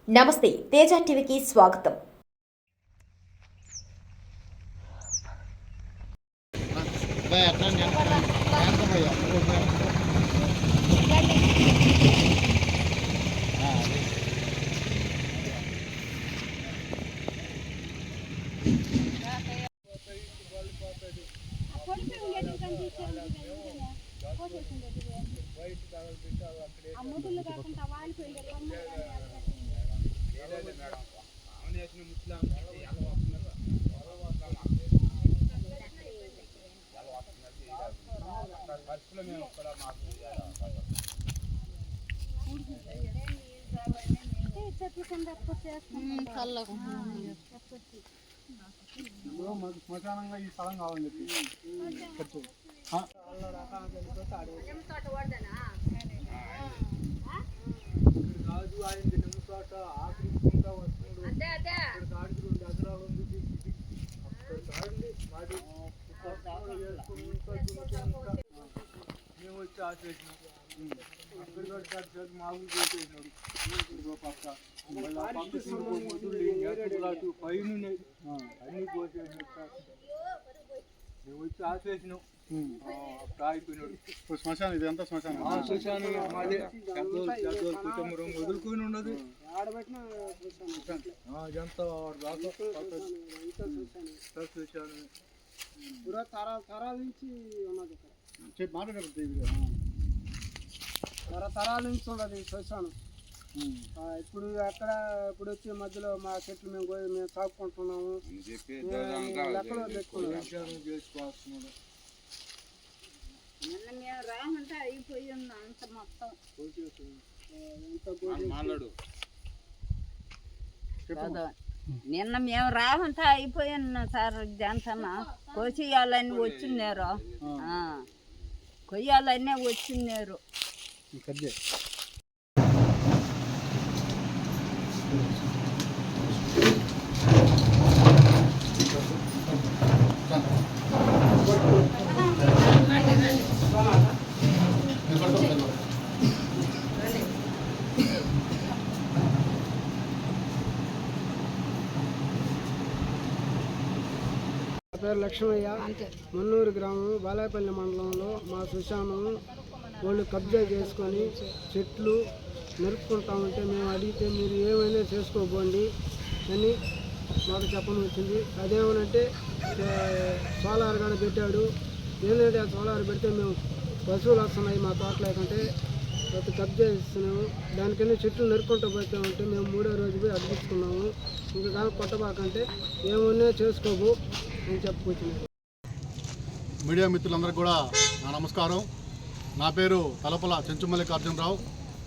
నమస్తే, తేజ టీవీకి స్వాగతం. శ్మశానంగా ఈ స్థలం కావాలని చెప్పి రాజు ఆయన నిమిషాట ఆఖరించుకుంటా వస్తున్నాడు. కాడికి 2 ఎకరాలు ఉంది. మేము వచ్చి ఆశేసినాం. అక్కడికి మా ఊరు చేసేసినాడు. పక్క పైన అన్ని కోసేసినాడు. మేము వచ్చి ఆశేసినాం. అయిపోయినాడు. శ్మశానం ఇది ఎంత శ్మశానం? శ్మశానం మాదే. కుటుంబం వదులుకొని ఉండదు. ఇదంతా తరాల నుంచి ఉన్నది. తరాల నుంచి ఉన్నది శ్మశానం. ఇప్పుడు అక్కడ ఇప్పుడు వచ్చి మధ్యలో మా చెట్లు మేము సాగుకుంటున్నాము. లెక్కలో పెట్టుకున్నాం. చేసుకోవాల్సిన నిన్న మేము రామంటే అయిపోయి ఉన్నాం అంత మొత్తం. నిన్న మేము రామంటే అయిపోయి ఉన్నాం సార్. జనసన్న కోసేయాలని వచ్చిన్నారు, కొయ్యాలనే వచ్చిన్నారు. పేరు లక్ష్మయ్య, మన్నూరు గ్రామం, బాలాయపల్లి మండలంలో మా శ్మశానం వాళ్ళు కబ్జా చేసుకొని చెట్లు నరుక్కుంటామంటే మేము అడిగితే మీరు ఏమైనా చేసుకోబోండి అని మాకు చెప్పని వచ్చింది. అదేమనంటే సోలార్ కూడా పెట్టాడు. ఏంటంటే ఆ సోలార్ పెడితే మేము పశువులు వస్తున్నాయి మా తోటలేకంటే ప్రతి కబ్జా ఇస్తున్నాము. దానికన్నా చెట్లు నరుక్కుంటూ పోతామంటే మేము 3వ రోజు పోయి అడ్డించుకున్నాము. ఇంకా కానీ కొట్టబాకంటే ఏమన్నా చేసుకోబో అని చెప్పుకొచ్చినాము. మీడియా మిత్రులందరికీ కూడా నా నమస్కారం. నా పేరు తలపల చెంచుమల్లికార్జునరావు.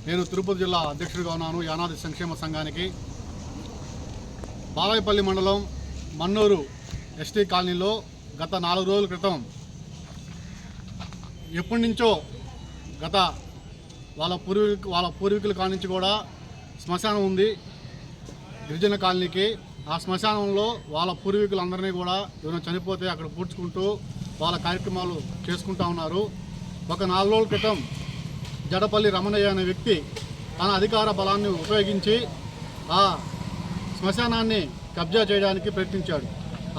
నేను తిరుపతి జిల్లా అధ్యక్షుడిగా ఉన్నాను యానాది సంక్షేమ సంఘానికి. బాలాయపల్లి మండలం మన్నూరు ఎస్టీ కాలనీలో గత 4 రోజుల క్రితం ఎప్పటి నుంచో వాళ్ళ పూర్వీకుల కాడి నుంచి కూడా శ్మశానం ఉంది గిరిజన కాలనీకి. ఆ శ్మశానంలో వాళ్ళ పూర్వీకులందరినీ కూడా ఏమైనా చనిపోతే అక్కడ పూడ్చుకుంటూ వాళ్ళ కార్యక్రమాలు చేసుకుంటూ ఉన్నారు. ఒక 4 రోజుల క్రితం జడపల్లి రమణయ్య అనే వ్యక్తి తన అధికార బలాన్ని ఉపయోగించి ఆ శ్మశానాన్ని కబ్జా చేయడానికి ప్రయత్నించాడు.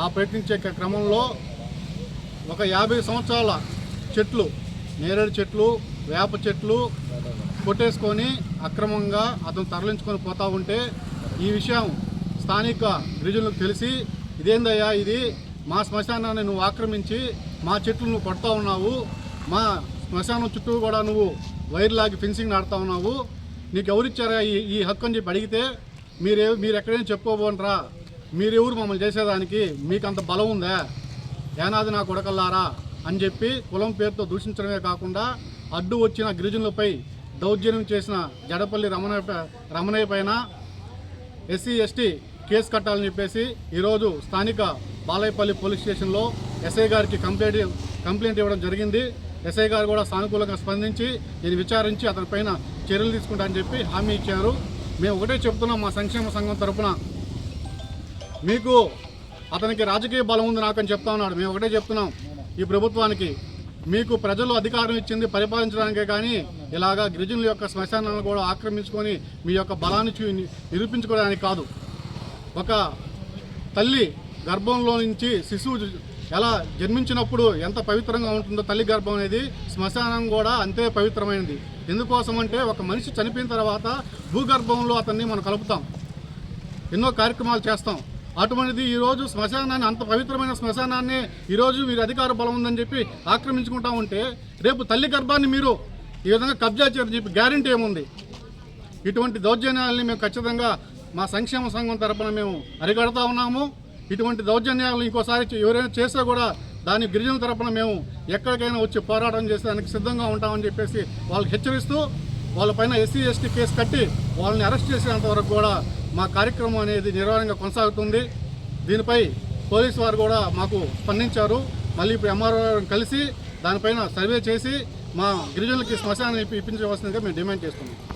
ఆ ప్రయత్నించే క్రమంలో ఒక 50 సంవత్సరాల చెట్లు, నేరేడు చెట్లు, వేప చెట్లు కొట్టేసుకొని అక్రమంగా అతను తరలించుకొని పోతూ ఉంటే ఈ విషయం స్థానిక గిరిజనులకు తెలిసి, ఇదేందయ్యా ఇది మా శ్మశానాన్ని నువ్వు ఆక్రమించి మా చెట్లు నువ్వు కొడతా ఉన్నావు, మా శ్మశానం చుట్టూ కూడా నువ్వు వైర్ లాగి ఫెన్సింగ్ నాడుతూ ఉన్నావు, నీకు ఎవరిచ్చారా ఈ హక్కు అని చెప్పి అడిగితే మీరు ఎక్కడైనా చెప్పుకోబోనరా, మీరెవరు మమ్మల్ని చేసేదానికి, మీకు అంత బలం ఉందా, ఏనాది నా కొడకల్లారా అని చెప్పి కులం పేరుతో దూషించడమే కాకుండా అడ్డు వచ్చిన గిరిజనులపై దౌర్జన్యం చేసిన జడపల్లి రమణయ్య పైన ఎస్సీ ఎస్టీ కేసు కట్టాలని చెప్పేసి ఈరోజు స్థానిక బాలాయపల్లి పోలీస్ స్టేషన్లో ఎస్ఐ గారికి కంప్లైంట్ ఇవ్వడం జరిగింది. ఎస్ఐ గారు కూడా సానుకూలంగా స్పందించి దీన్ని విచారించి అతని పైన చర్యలు తీసుకుంటారని చెప్పి హామీ ఇచ్చారు. మేము ఒకటే చెప్తున్నాం మా సంక్షేమ సంఘం తరఫున, మీకు అతనికి రాజకీయ బలం ఉంది నాకని చెప్తా ఉన్నాడు. మేము ఒకటే చెప్తున్నాం ఈ ప్రభుత్వానికి, మీకు ప్రజలు అధికారం ఇచ్చింది పరిపాలించడానికే కానీ ఇలాగా గిరిజనుల యొక్క శ్మశానాలను కూడా ఆక్రమించుకొని మీ యొక్క బలాన్ని నిరూపించుకోవడానికి కాదు. ఒక తల్లి గర్భంలో నుంచి శిశువు ఎలా జన్మించినప్పుడు ఎంత పవిత్రంగా ఉంటుందో తల్లి గర్భం అనేది, శ్మశానం కూడా అంతే పవిత్రమైనది. ఎందుకోసం అంటే ఒక మనిషి చనిపోయిన తర్వాత భూగర్భంలో అతన్ని మనం కలుపుతాం, ఎన్నో కార్యక్రమాలు చేస్తాం. అటువంటిది ఈరోజు శ్మశానాన్ని, అంత పవిత్రమైన శ్మశానాన్ని ఈరోజు మీరు అధికార బలం ఉందని చెప్పి ఆక్రమించుకుంటా ఉంటే రేపు తల్లి గర్భాన్ని మీరు ఈ విధంగా కబ్జా చేయని చెప్పి గ్యారెంటీ ఏముంది? ఇటువంటి దౌర్జన్యాలని మేము ఖచ్చితంగా మా సంక్షేమ సంఘం తరపున మేము అరికడతా ఉన్నాము. ఇటువంటి దౌర్జన్యాలు ఇంకోసారి ఎవరైనా చేస్తే కూడా దాని గిరిజనుల తరపున మేము ఎక్కడికైనా వచ్చి పోరాటం చేసేదానికి సిద్ధంగా ఉంటామని చెప్పేసి వాళ్ళకి హెచ్చరిస్తూ, వాళ్ళపైన ఎస్సీ ఎస్టీ కేసు కట్టి వాళ్ళని అరెస్ట్ చేసేంత వరకు కూడా మా కార్యక్రమం అనేది నిరవధికంగా కొనసాగుతుంది. దీనిపై పోలీసు వారు కూడా మాకు స్పందించారు. మళ్ళీ ఇప్పుడు ఎంఆర్ఓ కలిసి దానిపైన సర్వే చేసి మా గిరిజనులకి శ్మశానం ఇప్పించవలసిందిగా మేము డిమాండ్ చేస్తున్నాం.